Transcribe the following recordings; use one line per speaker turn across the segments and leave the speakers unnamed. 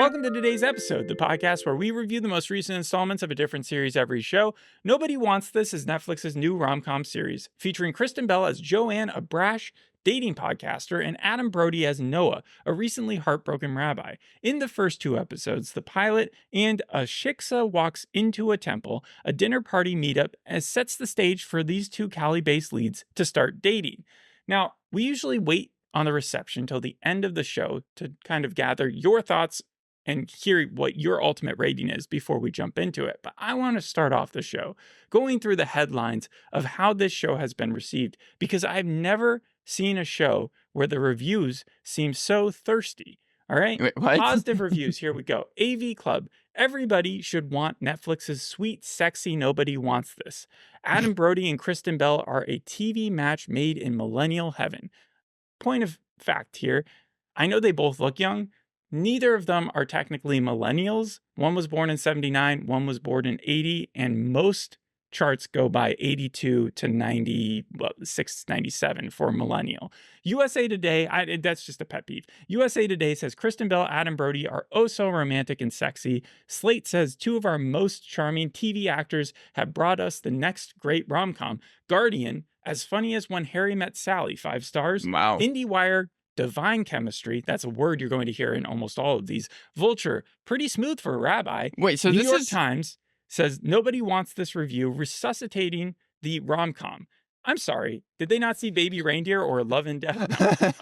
Welcome to today's episode, the podcast where we review the most recent installments of a different series every show. Nobody Wants This is Netflix's new rom-com series, featuring Kristen Bell as Joanne, a brash dating podcaster, and Adam Brody as Noah, a recently heartbroken rabbi. In the first two episodes, the pilot and a Shiksa Walks Into a Temple, a dinner party meetup, sets the stage for these two Cali-based leads to start dating. Now, we usually wait on the reception till the end of the show to kind of gather your thoughts and hear what your ultimate rating is before we jump into it. But I want to start off the show going through the headlines of how this show has been received, because I've never seen a show where the reviews seem so thirsty. All right?
Wait, what?
Positive reviews. Here we go. AV Club. Everybody should want Netflix's sweet, sexy Nobody Wants This. Adam Brody and Kristen Bell are a TV match made in millennial heaven. Point of fact here, I know they both look young. Neither of them are technically millennials. One was born in 79, one was born in 80, and most charts go by 82 to 96, 97 for millennial. USA Today, that's just a pet peeve. USA Today says Kristen Bell, Adam Brody are oh so romantic and sexy. Slate says two of our most charming TV actors have brought us the next great rom-com. Guardian, as funny as When Harry Met Sally, 5 stars.
Wow.
IndieWire, divine chemistry. That's a word you're going to hear in almost all of these. Vulture, pretty smooth for a rabbi.
Wait, so
New
this
York
is...
Times says Nobody Wants This review, resuscitating the rom-com. I'm sorry, did they not see Baby Reindeer or Love and Death?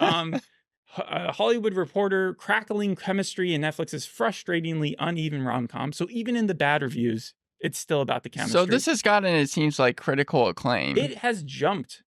Hollywood Reporter, crackling chemistry in Netflix's frustratingly uneven rom-com. So even in the bad reviews, it's still about the chemistry.
So this has gotten, it seems like, critical acclaim.
It has jumped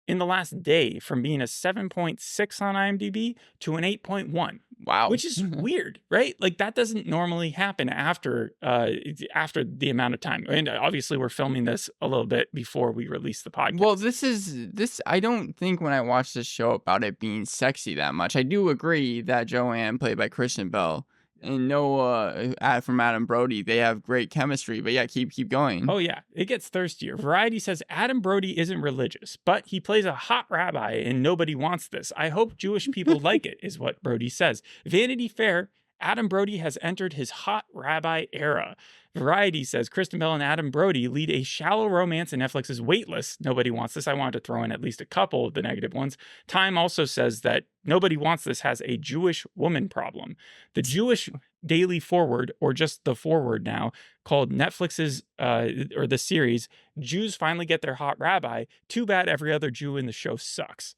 in the last day from being a 7.6 on IMDb to an 8.1.
Wow.
Which is weird, right? Like that doesn't normally happen after the amount of time. And obviously we're filming this a little bit before we release the podcast.
Well, this I don't think when I watched this show about it being sexy that much. I do agree that Joanne, played by Kristen Bell, and Noah from Adam Brody, they have great chemistry. But yeah, keep going.
Oh yeah, it gets thirstier. Variety says Adam Brody isn't religious, but he plays a hot rabbi and Nobody Wants This. I hope Jewish people like it, is what Brody says. Vanity Fair, Adam Brody has entered his hot rabbi era. Variety says Kristen Bell and Adam Brody lead a shallow romance in Netflix's waitlist. Nobody Wants This. I wanted to throw in at least a couple of the negative ones. Time also says that Nobody Wants This has a Jewish woman problem. The Jewish Daily Forward, or just the Forward now, called Netflix's, or the series, Jews Finally Get Their Hot Rabbi. Too bad every other Jew in the show sucks.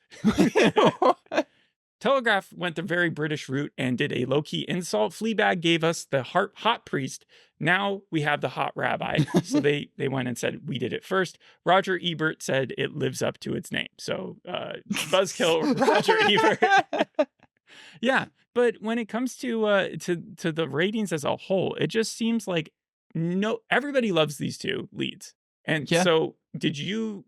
Telegraph went the very British route and did a low-key insult. Fleabag gave us the hot priest. Now we have the hot rabbi. So they went and said, we did it first. Roger Ebert said it lives up to its name. So buzzkill Roger Ebert. Yeah, but when it comes to the ratings as a whole, it just seems like everybody loves these two leads. And so did you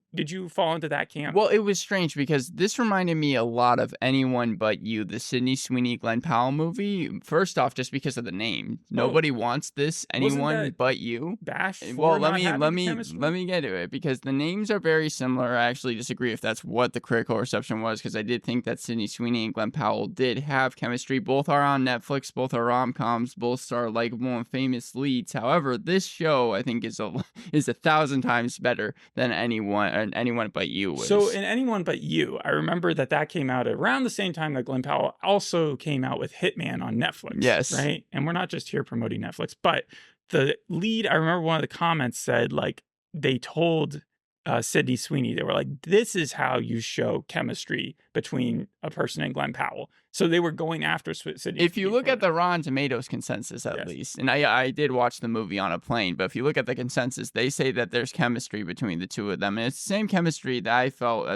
fall into that camp?
Well, it was strange because this reminded me a lot of Anyone But You, the Sydney Sweeney Glenn Powell movie. First off, just because of the name, Nobody Wants This, Anyone But You.
Bash.
Well, let me get to it, because the names are very similar. I actually disagree if that's what the critical reception was, because I did think that Sydney Sweeney and Glenn Powell did have chemistry. Both are on Netflix. Both are rom-coms. Both star likable and famous leads. However, this show I think is 1,000 times better than Anyone But You was.
So in Anyone But You, I remember that came out around the same time that Glenn Powell also came out with Hitman on Netflix.
Yes.
Right? And we're not just here promoting Netflix, but the lead, I remember one of the comments said, like, they told Sydney Sweeney, they were like, this is how you show chemistry between a person and Glenn Powell. So they were going after Sydney.
If you look at the Rotten Tomatoes consensus, at least, and I did watch the movie on a plane, but if you look at the consensus, they say that there's chemistry between the two of them. And it's the same chemistry that I felt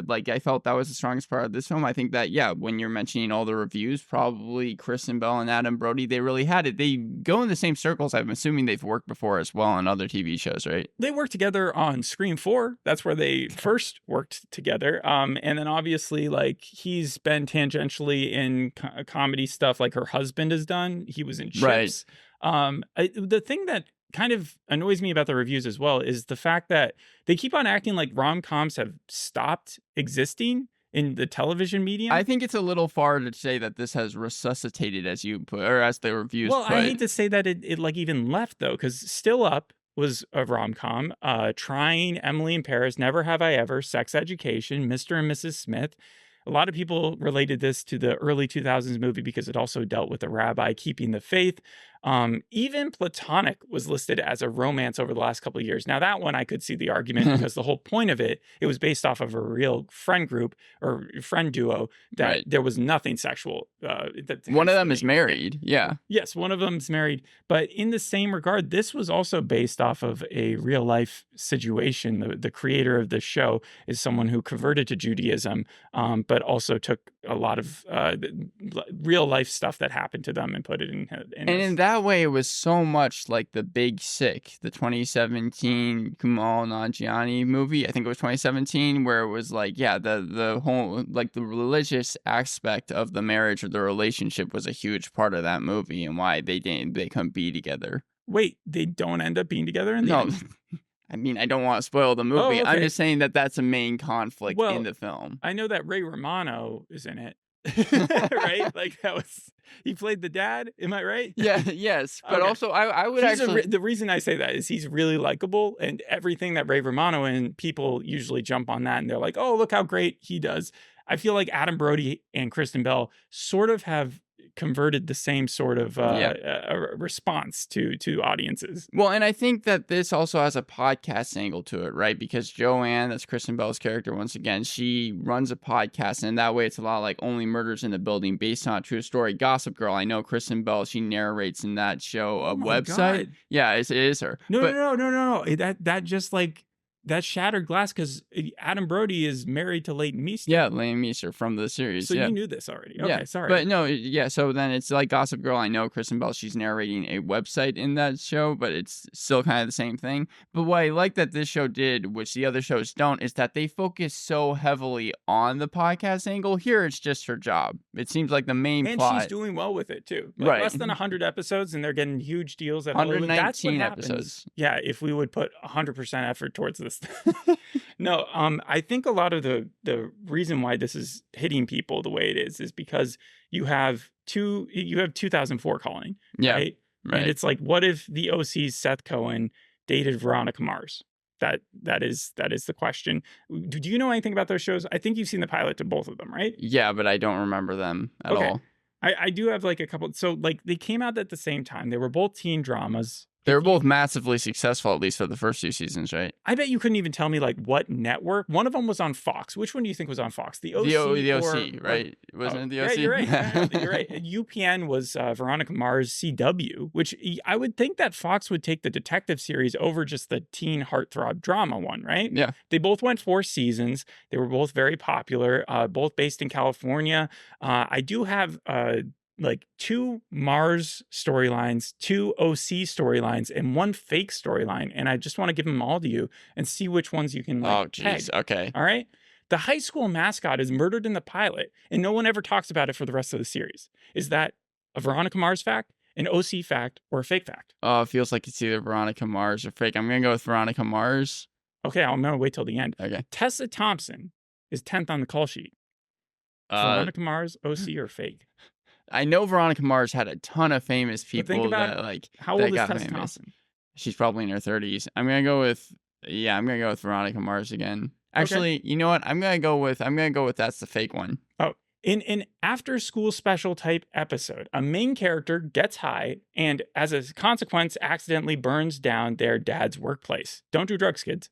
that was the strongest part of this film. I think that, when you're mentioning all the reviews, probably Kristen Bell and Adam Brody, they really had it. They go in the same circles. I'm assuming they've worked before as well on other TV shows, right?
They worked together on Scream 4. That's where they first worked together. And then obviously, like, he's been tangentially in comedy stuff like her husband has done. He was in Chips. Right. The thing that kind of annoys me about the reviews as well is the fact that they keep on acting like rom-coms have stopped existing in the television medium.
I think it's a little far to say that this has resuscitated, as you put, or as the reviews put.
I hate to say that it like even left though, because Still Up was a rom-com. Trying, Emily in Paris, Never Have I Ever, Sex Education, Mr. and Mrs. Smith. A lot of people related this to the early 2000s movie because it also dealt with a rabbi keeping the faith. Even Platonic was listed as a romance over the last couple of years. Now, that one I could see the argument because the whole point of it was based off of a real friend group or friend duo that there was nothing sexual.
One of them is married. Yeah.
Yes, one of them's married. But in the same regard, this was also based off of a real life situation. The creator of this show is someone who converted to Judaism, but also took a lot of real life stuff that happened to them and put it in
in that way, it was so much like The Big Sick, the 2017 Kumail Nanjiani movie. I think it was 2017, where it was like, yeah, the whole like the religious aspect of the marriage or the relationship was a huge part of that movie, and why they couldn't be together.
Wait, they don't end up being together in the end?
I mean, I don't want to spoil the movie.
Oh, okay.
I'm just saying that that's a main conflict in the film.
I know that Ray Romano is in it. Right? Like he played the dad. Am I right?
Yeah, yes. But also I would actually
the reason I say that is he's really likable, and everything that Ray Romano and people usually jump on that and they're like, oh, look how great he does. I feel like Adam Brody and Kristen Bell sort of have converted the same sort of response to audiences.
Well, and I think that this also has a podcast angle to it, right? Because Joanne, that's Kristen Bell's character, once again, she runs a podcast, and that way it's a lot like Only Murders in the Building, based on a true story. Gossip Girl, I know Kristen Bell, she narrates in that show a website.
God.
Yeah, it is her.
No. That just like that shattered glass, because Adam Brody is married to Leighton Meester.
Yeah, Leighton Meester from the series.
So you knew this already. Okay,
yeah.
Sorry.
But no, yeah, so then it's like Gossip Girl. I know Kristen Bell, she's narrating a website in that show, but it's still kind of the same thing. But what I like that this show did, which the other shows don't, is that they focus so heavily on the podcast angle. Here, it's just her job. It seems like the main plot.
And she's doing well with it, too.
Right.
Less than 100 episodes, and they're getting huge deals at
119
Hollywood. That's what happens.
episodes.
Yeah, if we would put 100% effort towards this. No, I think a lot of the reason why this is hitting people the way it is because you have 2004 Calling, right? And it's like, what if the OC's Seth Cohen dated Veronica Mars? That is the question. Do you know anything about those shows? I think you've seen the pilot to both of them, right?
Yeah, but I don't remember them at all.
I do have like a couple. So like they came out at the same time. They were both teen dramas.
They were both massively successful, at least for the first 2 seasons, right?
I bet you couldn't even tell me like what network. One of them was on Fox. Which one do you think was on Fox? The OC,
the OC, right? Wasn't it the OC?
Yeah, you're right. You're right. UPN was Veronica Mars CW, which I would think that Fox would take the detective series over just the teen heartthrob drama one, right?
Yeah.
They both went 4 seasons. They were both very popular, both based in California. I do have like 2 Mars storylines, 2 OC storylines, and 1 fake storyline. And I just want to give them all to you and see which ones you can like.
Oh, geez. Okay.
All right. The high school mascot is murdered in the pilot, and no one ever talks about it for the rest of the series. Is that a Veronica Mars fact, an OC fact, or a fake fact?
Oh, it feels like it's either Veronica Mars or fake. I'm going to go with Veronica Mars.
Okay, I'm going to wait till the end.
Okay.
Tessa Thompson is 10th on the call sheet. Veronica Mars, OC, or fake?
I know Veronica Mars had a ton of famous people that like.
How old is
got
Tessa
famous.
Thompson?
She's probably in her 30s. I'm gonna go with Veronica Mars again. Actually, You know what? I'm gonna go with that's the fake one.
Oh, in an after-school special type episode, a main character gets high and, as a consequence, accidentally burns down their dad's workplace. Don't do drugs, kids.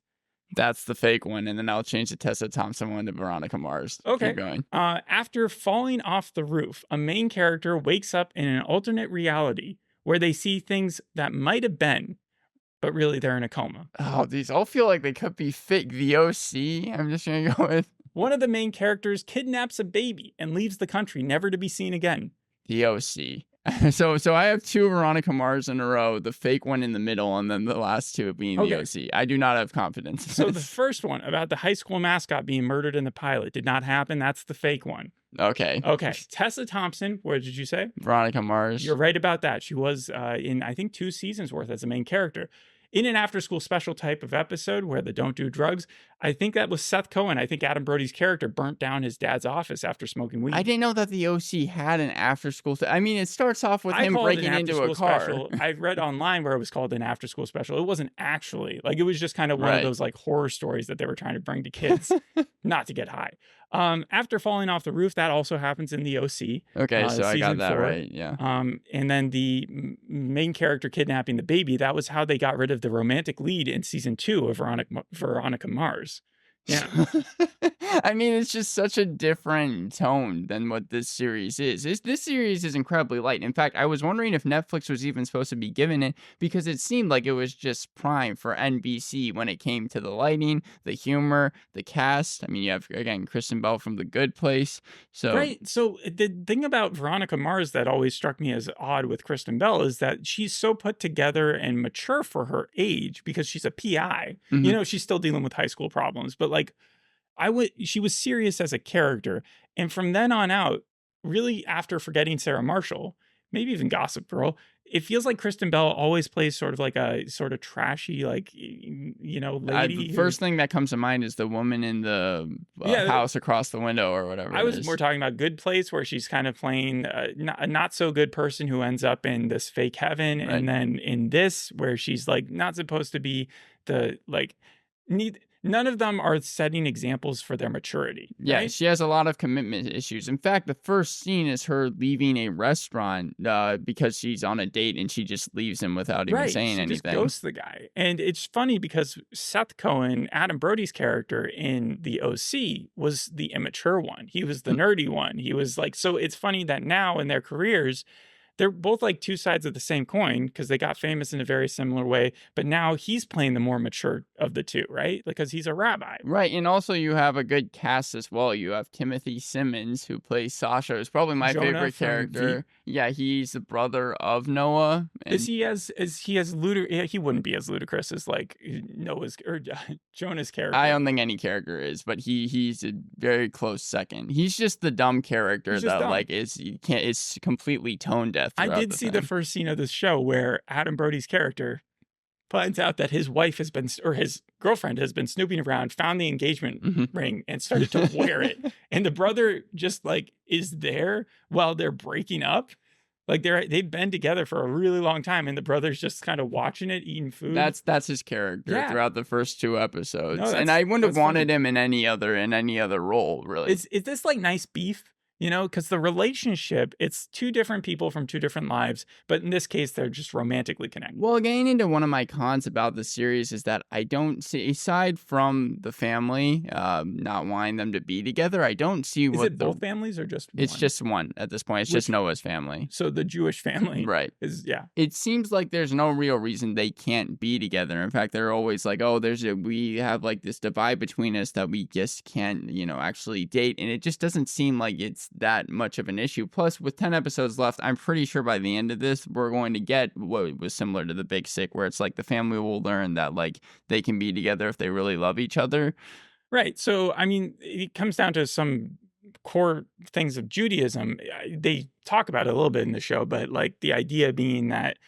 That's the fake one, and then I'll change the Tessa Thompson one to Veronica Mars.
Okay.
Keep going.
After falling off the roof, a main character wakes up in an alternate reality where they see things that might have been, but really they're in a coma.
Oh, these all feel like they could be fake. The OC, I'm just going to go with.
One of the main characters kidnaps a baby and leaves the country, never to be seen again.
The OC. So I have 2 Veronica Mars in a row, the fake one in the middle, and then the last 2 being the OC. I do not have confidence.
So the first one about the high school mascot being murdered in the pilot did not happen. That's the fake one.
Okay.
Tessa Thompson, what did you say?
Veronica Mars.
You're right about that. She was in, I think, 2 seasons worth as a main character. in an after school special type of episode where they don't do drugs. I think that was Seth Cohen. I think Adam Brody's character burnt down his dad's office after smoking weed.
I didn't know that the OC had an after school. I mean, it starts off with
I
him
called it
breaking
an
into a
after-school
car.
special. I read online where it was called an after school special. It wasn't actually. Like, it was just kind of one of
Right.
those like horror stories that they were trying to bring to kids not to get high. After falling off the roof, that also happens in the OC.
Okay, so I got
season
that
4.
right. Yeah.
And then the main character kidnapping the baby, that was how they got rid of the romantic lead in season 2 of Veronica Mars. Yeah.
I mean, it's just such a different tone than what this series is. This series is incredibly light. In fact, I was wondering if Netflix was even supposed to be given it, because it seemed like it was just prime for NBC when it came to the lighting, the humor, the cast. I mean, you have, again, Kristen Bell from The Good Place. So
Right. So the thing about Veronica Mars that always struck me as odd with Kristen Bell is that she's so put together and mature for her age because she's a PI.
Mhm.
You know, she's still dealing with high school problems, but like she was serious as a character. And from then on out, really after forgetting Sarah Marshall, maybe even Gossip Girl, it feels like Kristen Bell always plays sort of like a sort of trashy, like, you know, lady.
The first thing that comes to mind is the woman in the house across the window or whatever.
I was more talking about Good Place, where she's kind of playing a not so good person who ends up in this fake heaven.
Right.
And then in this, where she's like not supposed to be the like none of them are setting examples for their maturity.
Yeah,
right?
she has a lot of commitment issues. In fact, the first scene is her leaving a restaurant because she's on a date and she just leaves him without even saying
she
anything.
just ghosts the guy. And it's funny because Seth Cohen, Adam Brody's character in the OC, was the immature one. He was the nerdy one. He was like, so it's funny that now in their careers, they're both like two sides of the same coin because they got famous in a very similar way. But now he's playing the more mature of the two, right? Because he's a rabbi.
Right. And also you have a good cast as well. You have Timothy Simmons, who plays Sasha, who's probably my
Jonah
favorite
from
character. Yeah, he's the brother of Noah. And
He wouldn't be as ludicrous as like Noah's or Jonah's character.
I don't think any character is, but he's a very close second. He's just the dumb character that
dumb.
like is completely tone deaf.
I did see the first scene of this show where Adam Brody's character finds out that his wife has been, or his girlfriend has been snooping around, found the engagement ring and started to wear it. And the brother just like is there while they're breaking up. Like they've been together for a really long time, and the brother's just kind of watching it, eating food.
That's his character throughout the first 2 episodes.
No,
and I wouldn't have wanted
funny.
him in any other role, really.
Is this like nice beef? You know, because the relationship, it's two different people from two different lives, but in this case, they're just romantically connected.
Well, getting into one of my cons about the series is that I don't see, aside from the family not wanting them to be together, I don't see
Is it both families or just one?
It's just one at this point. It's just Noah's family.
So the Jewish family.
Right. It seems like there's no real reason they can't be together. In fact, they're always like, oh, we have like this divide between us that we just can't, actually date. And it just doesn't seem like it's that much of an issue. Plus, with 10 episodes left, I'm pretty sure by the end of this, we're going to get what was similar to The Big Sick, where it's like the family will learn that like they can be together if they really love each other.
Right. So, I mean, it comes down to some core things of Judaism. They talk about it a little bit in the show, but like the idea being that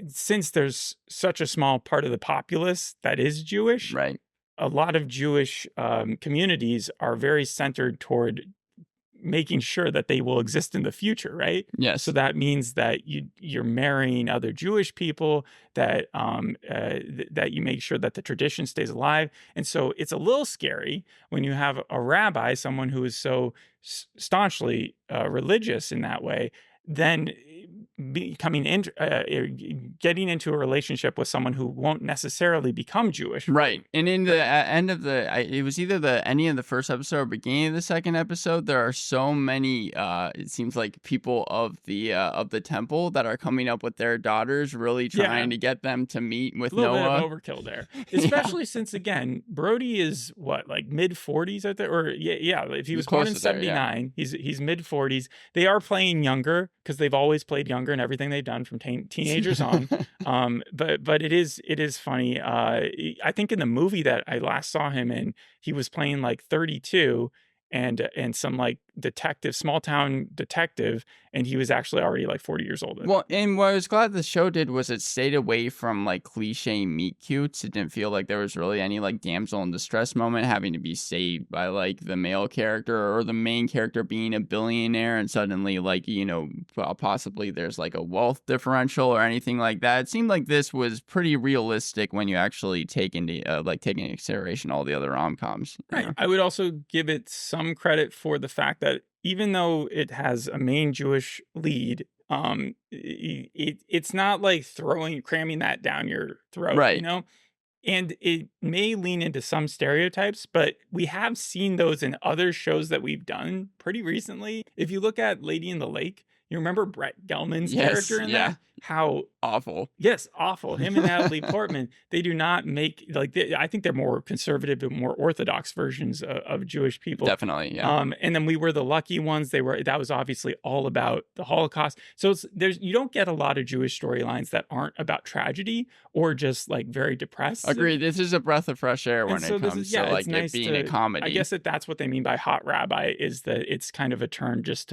since there's such a small part of the populace that is Jewish,
right,
a lot of Jewish communities are very centered toward making sure that they will exist in the future, right?
Yes.
So that means that you're marrying other Jewish people, that that you make sure that the tradition stays alive. And so it's a little scary when you have a rabbi, someone who is so staunchly religious in that way, then getting into a relationship with someone who won't necessarily become Jewish.
Right. And in the end of it was either the ending of the first episode or beginning of the second episode, there are so many it seems like people of the temple that are coming up with their daughters, really trying to get them to meet with Noah.
A little bit of overkill there. Especially since, again, Brody is what, like mid-40s at the, or if he was born in 79, he's mid-40s. They are playing younger because they've always played younger in everything they've done from teenagers on. But it is funny. I think in the movie that I last saw him in, he was playing like 32 and some like small town detective, and he was actually already like 40 years old.
Well, and what I was glad the show did was it stayed away from like cliche meet cutes. It didn't feel like there was really any like damsel in distress moment having to be saved by like the male character or the main character being a billionaire and suddenly like, you know, possibly there's like a wealth differential or anything like that. It seemed like this was pretty realistic when you actually take into taking into consideration all the other rom-coms.
Right. I would also give it some credit for the fact that even though it has a main Jewish lead, it's not like cramming that down your throat,
Right.
you know? And it may lean into some stereotypes, but we have seen those in other shows that we've done pretty recently. If you look at Lady in the Lake, you remember Brett Gelman's character in that? How
awful.
Yes, awful. Him and Natalie Portman, they do not make I think they're more conservative and more orthodox versions of Jewish people.
Definitely, yeah.
And then We Were the Lucky Ones. That was obviously all about the Holocaust. So you don't get a lot of Jewish storylines that aren't about tragedy or just like very depressed.
Agreed. This is a breath of fresh air when it comes to like it being a comedy.
I guess that's what they mean by hot rabbi, is that it's kind of a term just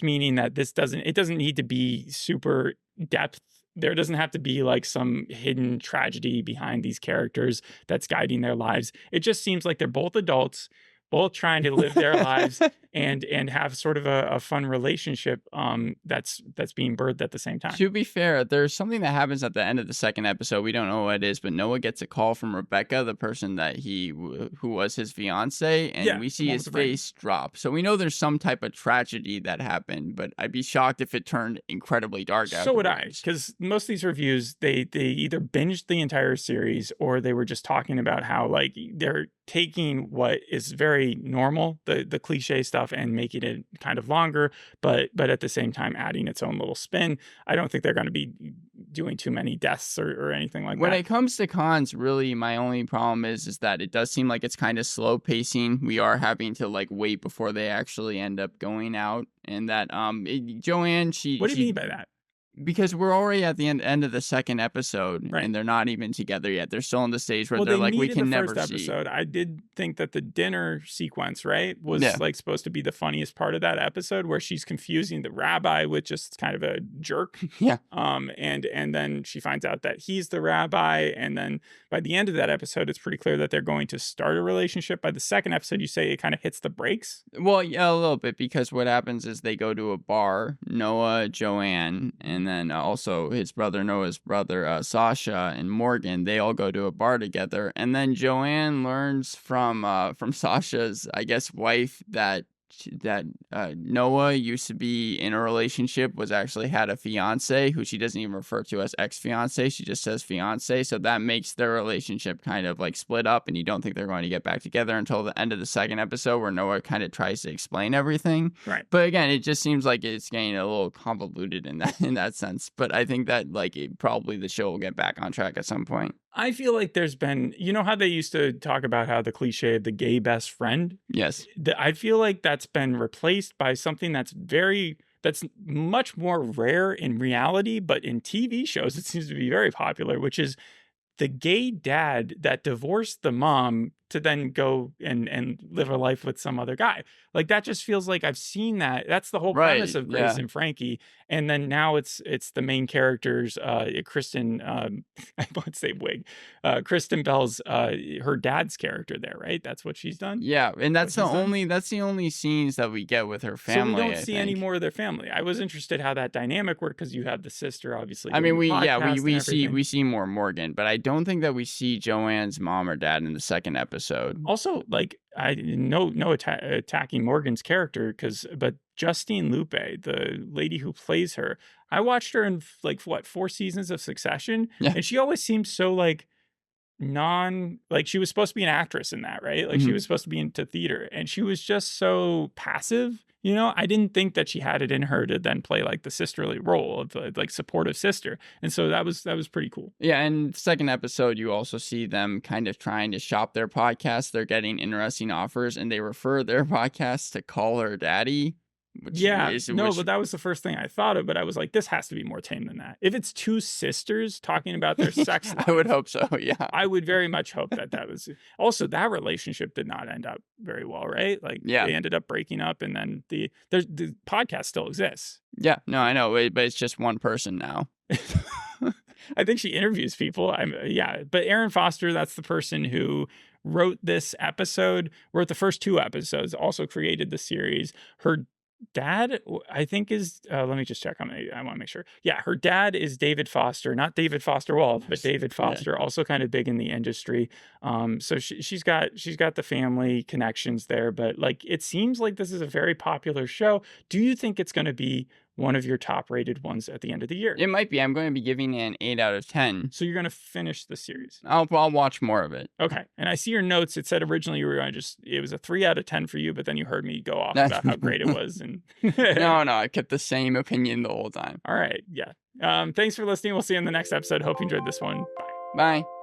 meaning that it doesn't need to be super depth. There doesn't have to be like some hidden tragedy behind these characters that's guiding their lives. It just seems like they're both adults, both trying to live their lives and have sort of a fun relationship that's being birthed at the same time.
To be fair, there's something that happens at the end of the second episode. We don't know what it is, but Noah gets a call from Rebecca, the person that who was his fiance, and we see his face drop. So we know there's some type of tragedy that happened, but I'd be shocked if it turned incredibly dark afterwards.
So would I, because most of these reviews, they either binged the entire series or they were just talking about how like they're taking what is very normal, the cliche stuff, and making it kind of longer, but at the same time adding its own little spin. I don't think they're going to be doing too many deaths or anything like that.
When it comes to cons, really my only problem is that it does seem like it's kind of slow pacing. We are having to like wait before they actually end up going out, and that Joanne,
What do you mean by that?
Because we're already at the end of the second episode, right, and they're not even together yet. They're still in the stage where they're like, we can never see.
Episode, I did think that the dinner sequence, right, was like supposed to be the funniest part of that episode, where she's confusing the rabbi with just kind of a jerk.
Yeah.
And then she finds out that he's the rabbi, and then by the end of that episode, it's pretty clear that they're going to start a relationship. By the second episode, you say it kind of hits the brakes.
Well, yeah, a little bit, because what happens is they go to a bar, Noah, Joanne, and then also Noah's brother, Sasha and Morgan, they all go to a bar together. And then Joanne learns from Sasha's, I guess, wife that Noah used to be in a relationship, had a fiance who she doesn't even refer to as ex-fiance. She just says fiance. So that makes their relationship kind of like split up, and you don't think they're going to get back together until the end of the second episode, where Noah kind of tries to explain everything.
Right.
But again, it just seems like it's getting a little convoluted in that sense. But I think that probably the show will get back on track at some point.
I feel like there's been, you know how they used to talk about how the cliche of the gay best friend?
Yes.
I feel like that's been replaced by something that's much more rare in reality, but in TV shows it seems to be very popular, which is the gay dad that divorced the mom to then go and live a life with some other guy. Like, that just feels like I've seen that. That's the whole premise of Grace and Frankie. And then now it's the main characters, Kristen, I won't say Wig, Kristen Bell's, her dad's character there, right? That's what she's done.
Yeah, and that's the only scenes that we get with her family.
So we don't see any more of their family. I was interested how that dynamic worked, because you have the sister, obviously.
I mean, we see more Morgan, but I don't think that we see Joanne's mom or dad in the second episode.
Also, like, I no attacking Morgan's character, but Justine Lupe, the lady who plays her, I watched her in 4 seasons of Succession, and she always seemed so like she was supposed to be an actress in that, right? Like, she was supposed to be into theater, and she was just so passive. You know, I didn't think that she had it in her to then play like the sisterly role of the like supportive sister. And so that was pretty cool.
Yeah. And second episode, you also see them kind of trying to shop their podcast. They're getting interesting offers, and they refer their podcast to Call Her Daddy.
But that was the first thing I thought of. But I was like, this has to be more tame than that. If it's two sisters talking about their sex life,
I would hope so. Yeah,
I would very much hope that was. Also, that relationship did not end up very well, right? Like, they ended up breaking up, and then the podcast still exists.
Yeah, no, I know, but it's just one person now.
I think she interviews people. But Erin Foster, that's the person who wrote this episode, wrote the first 2 episodes, also created the series. Her dad, I think, is let me just check. I want to make sure. Yeah, her dad is David Foster, not David Foster Wallace, but David Foster, also kind of big in the industry. So she's got the family connections there. But like, it seems like this is a very popular show. Do you think it's going to be one of your top rated ones at the end of the year?
It might be. I'm going to be giving it an 8 out of 10.
So you're going to finish the series?
I'll watch more of it.
Okay. And I see your notes. It said originally you were going to it was a 3 out of 10 for you, but then you heard me go off about how great it was. And
No, I kept the same opinion the whole time.
All right. Yeah. Thanks for listening. We'll see you in the next episode. Hope you enjoyed this one. Bye.
Bye.